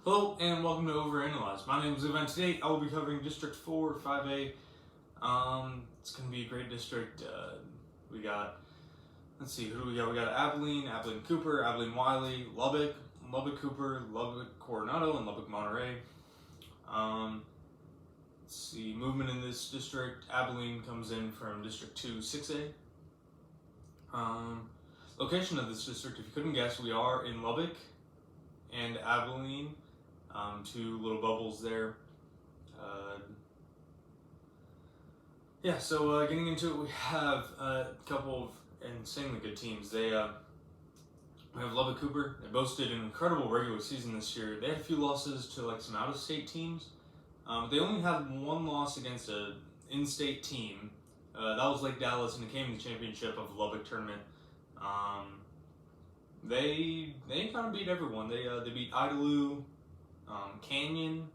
Hello and welcome to Overanalyzed. My name is Evan. Today I will be covering District 4, 5A. It's going to be a great district. We got, let's see, who do we got? We got Abilene Cooper, Abilene Wiley, Lubbock Cooper, Lubbock Coronado, and Lubbock Monterey. Let's see, movement in this district. Abilene comes in from District 2, 6A. Location of this district, if you couldn't guess, we are in Lubbock and Abilene. Two little bubbles there. So getting into it, we have a couple of insanely good teams. We have Lubbock Cooper. They boasted an incredible regular season this year. They had a few losses to like some out-of-state teams. They only had one loss against an in-state team. That was Lake Dallas, and it came in the championship of the Lubbock tournament. They kind of beat everyone. They beat Idalou, Canyon,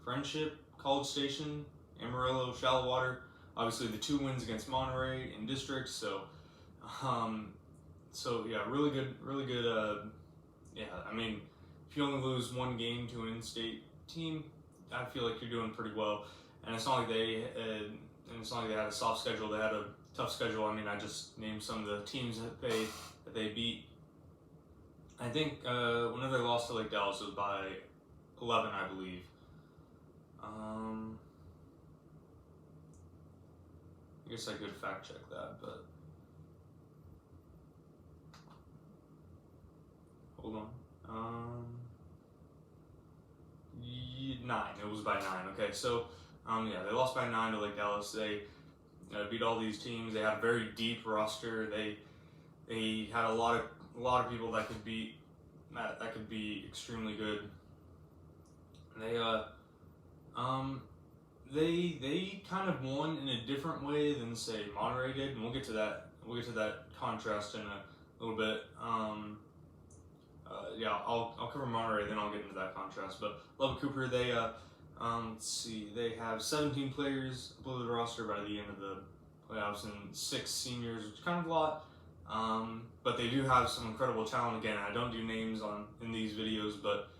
Friendship, College Station, Amarillo, Shallow Water. Obviously, the two wins against Monterey in districts. So yeah, really good. I mean, if you only lose one game to an in-state team, I feel like you're doing pretty well. And it's not like they had a soft schedule. They had a tough schedule. I mean, I just named some of the teams that they beat. I think whenever they lost to Lake Dallas, it was by 11, I believe. I guess I could fact check that, but hold on. 9. It was by 9. Okay, so yeah, they lost by 9 to Lake Dallas. They beat all these teams. They had a very deep roster. They had a lot of people that could be extremely good. They kind of won in a different way than say Monterey did, and we'll get to that contrast in a little bit. I'll cover Monterey, then I'll get into that contrast. But Lubbock Cooper, let's see, they have 17 players below the roster by the end of the playoffs, and 6 seniors, which is kind of a lot. But they do have some incredible talent. Again, I don't do names in these videos, but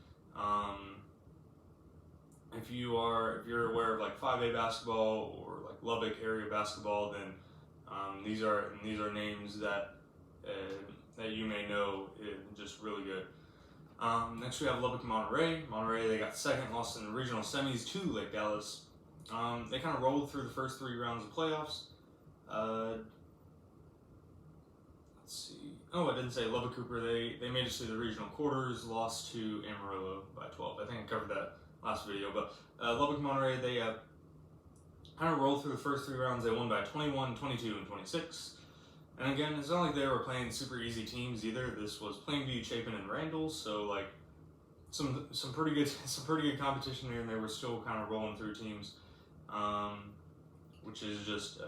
if you're aware of like 5A basketball or like Lubbock area basketball, then these are names that you may know. Just really good. Next we have Lubbock Monterey. Monterey, they got second, lost in the regional semis to Lake Dallas. They kind of rolled through the first 3 rounds of playoffs. Let's see. Oh, I didn't say Lubbock Cooper. They made it to the regional quarters, lost to Amarillo by 12. I think I covered that last video. But Lubbock Monterey, they kind of rolled through the first 3 rounds. They won by 21, 22, and 26. And again, it's not like they were playing super easy teams either. This was Plainview, Chapin, and Randall. So like some pretty good competition here, and they were still kind of rolling through teams, which is just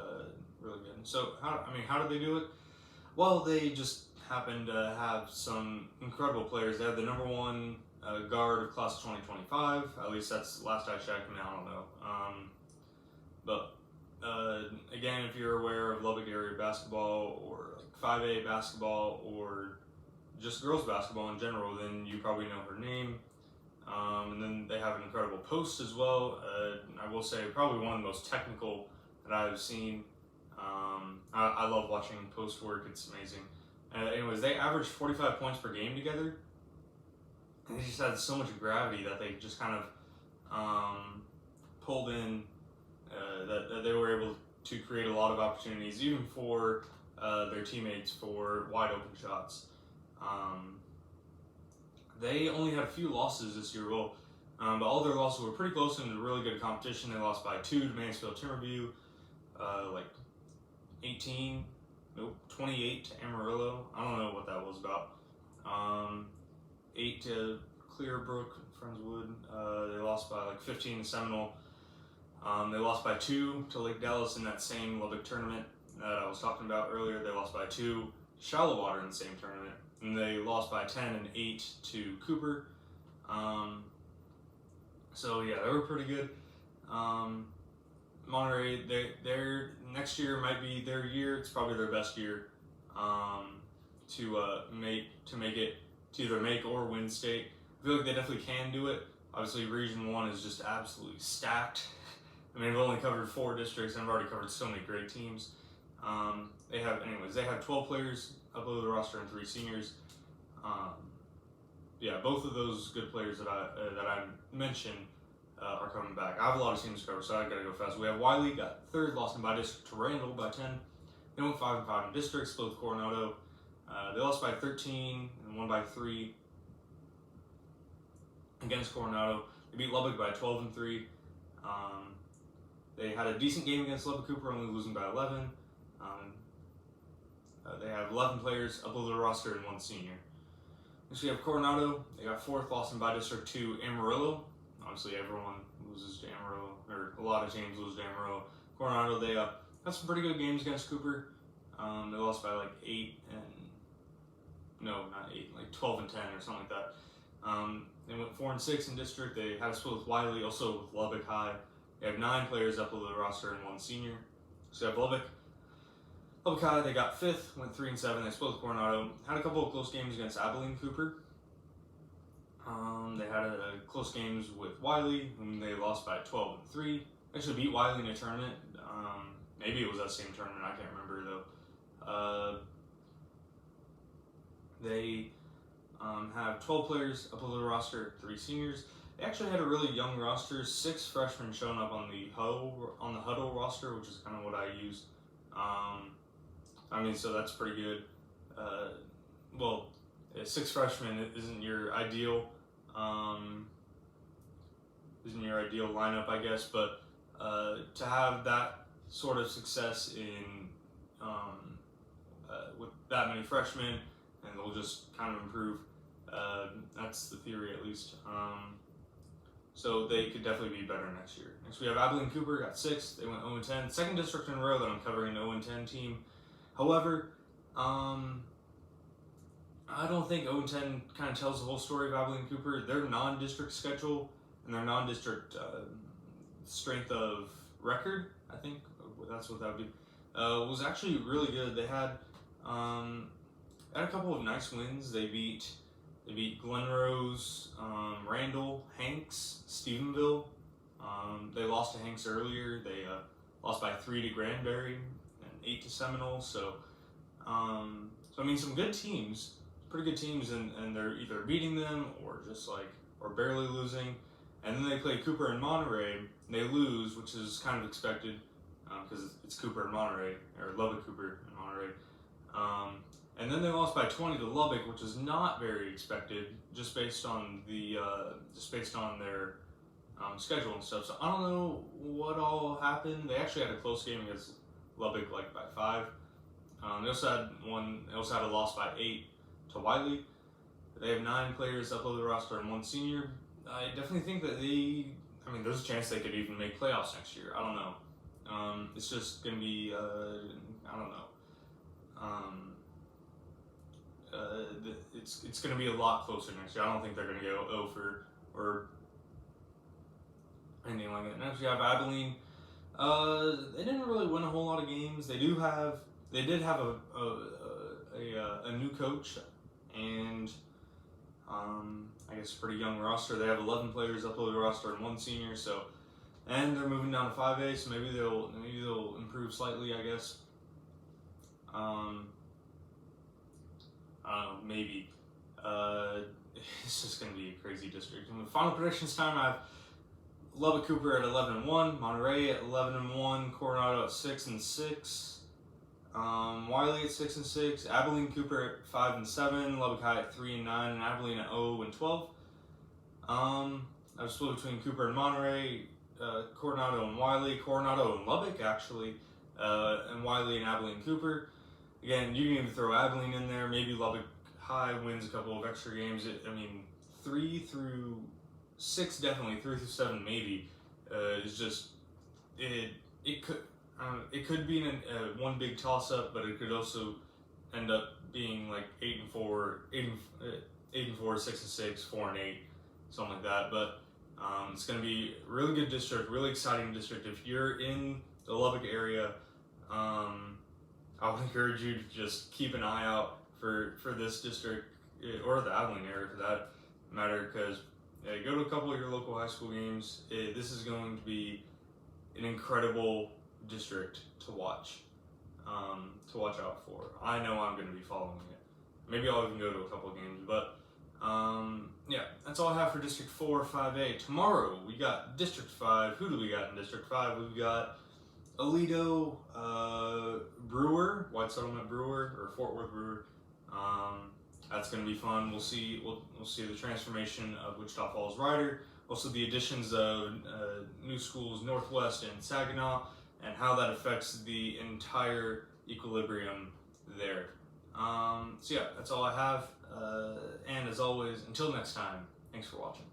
really good. So how did they do it? Well, they just happened to have some incredible players. They had the number 1 guard of class of 2025. At least that's the last I checked. Now I don't know. Again, if you're aware of Lubbock area basketball or like 5A basketball or just girls basketball in general, then you probably know her name. And then they have an incredible post as well. I will say probably one of the most technical that I've seen. I love watching post work. It's amazing. Anyways, they averaged 45 points per game together. And they just had so much gravity that they just kind of pulled in, that they were able to create a lot of opportunities, even for their teammates, for wide open shots. They only had a few losses this year, but all their losses were pretty close in a really good competition. They lost by 2 to Mansfield Timberview, 28 to Amarillo. I don't know what that was about. 8 to Clearbrook, Friendswood. They lost by like 15 to Seminole. They lost by 2 to Lake Dallas in that same Lubbock tournament that I was talking about earlier. They lost by 2 to Shallow Water in the same tournament. And they lost by 10 and 8 to Cooper. So yeah, they were pretty good. Monterey, their next year might be their year. It's probably their best year to make it to either make or win state. feel like they definitely can do it. Obviously, Region 1 is just absolutely stacked. I mean, I've only covered 4 districts, and I've already covered so many great teams. They have 12 players upload the roster and 3 seniors. Yeah, both of those good players that I mentioned are coming back. I have a lot of teams to cover, so I gotta go fast. We have Wiley, got third, lost in by district to Randall by 10. They went 5-5 in district, split with Coronado. They lost by 13 and won by 3 against Coronado. They beat Lubbock by 12-3. They had a decent game against Abilene Cooper, only losing by 11. They have 11 players upload the roster and 1 senior. Next we have Coronado. They got 4th, lost in by district to Amarillo. Obviously, everyone loses to Amarillo, or a lot of teams lose to Amarillo. Coronado, they had some pretty good games against Cooper. They lost by like 12 and 10 or something like that. They went 4-6 in district. They had a split with Wiley, also with Lubbock High. They have 9 players upload the roster and 1 senior. So they have Lubbock High, they got 5th, went 3-7. They split with Coronado. Had a couple of close games against Abilene Cooper. They had close games with Wiley, whom they lost by 12-3. Actually beat Wiley in a tournament. Maybe it was that same tournament, I can't remember though. They have 12 players upload the roster, 3 seniors. They actually had a really young roster, 6 freshmen showing up on the huddle roster, which is kind of what I used. So that's pretty good. 6 freshmen isn't your ideal lineup, I guess, but to have that sort of success in with that many freshmen, and they'll just kind of improve. That's the theory, at least. So they could definitely be better next year. Next we have Abilene Cooper, got 6th. They went 0-10. Second district in a row that I'm covering an 0-10 team. However, I don't think 0-10 kind of tells the whole story of Abilene Cooper. Their non-district schedule and their non-district strength of record, I think that's what that would be, was actually really good. They had a couple of nice wins. They beat Glenrose, Randall, Hanks, Stephenville. They lost to Hanks earlier. They lost by 3 to Granbury and 8 to Seminole. So some good teams, pretty good teams, and they're either beating them or or barely losing. And then they play Cooper and Monterey, and they lose, which is kind of expected because it's Cooper and Monterey, or Lubbock Cooper and Monterey. And then they lost by 20 to Lubbock, which is not very expected, just based on their schedule and stuff. So I don't know what all happened. They actually had a close game against Lubbock, like by 5. They also had a loss by 8 to Wiley. They have 9 players upload the roster and 1 senior. I definitely think that there's a chance they could even make playoffs next year. I don't know. It's just gonna be I don't know. It's going to be a lot closer next year. I don't think they're going to go over or anything like that. Next we have Abilene. They didn't really win a whole lot of games. They did have a new coach and I guess a pretty young roster. They have 11 players upload the roster and 1 senior. And they're moving down to 5A, so maybe they'll improve slightly, I guess. Maybe. It's just going to be a crazy district. In the final predictions time, I have Lubbock Cooper at 11-1, Monterey at 11-1, Coronado at 6-6, Wiley at 6-6, Abilene Cooper at 5-7, Lubbock High at 3-9, and Abilene at 0-12. I was split between Cooper and Monterey, Coronado and Wiley, Coronado and Lubbock actually, and Wiley and Abilene Cooper. Again, you can even throw Abilene in there. Maybe Lubbock High wins a couple of extra games. 3 through 6 definitely, 3 through 7 maybe. Is just it could be one big toss up, but it could also end up being like 8-4, 6-6, 4-8, something like that. But it's going to be a really good district, really exciting district. If you're in the Lubbock area, I would encourage you to just keep an eye out for this district, or the Abilene area for that. matter because go to a couple of your local high school games. This is going to be an incredible district to watch out for. I know I'm going to be following it. Maybe I'll even go to a couple of games, but yeah, that's all I have for District 4, 5A. Tomorrow we got District 5. Who do we got in District 5? We've got Aledo Brewer, White Settlement Brewer, or Fort Worth Brewer. That's going to be fun. We'll see the transformation of Wichita Falls Rider. Also the additions of new schools Northwest and Saginaw, and how that affects the entire equilibrium there. So yeah, that's all I have. And as always, until next time, thanks for watching.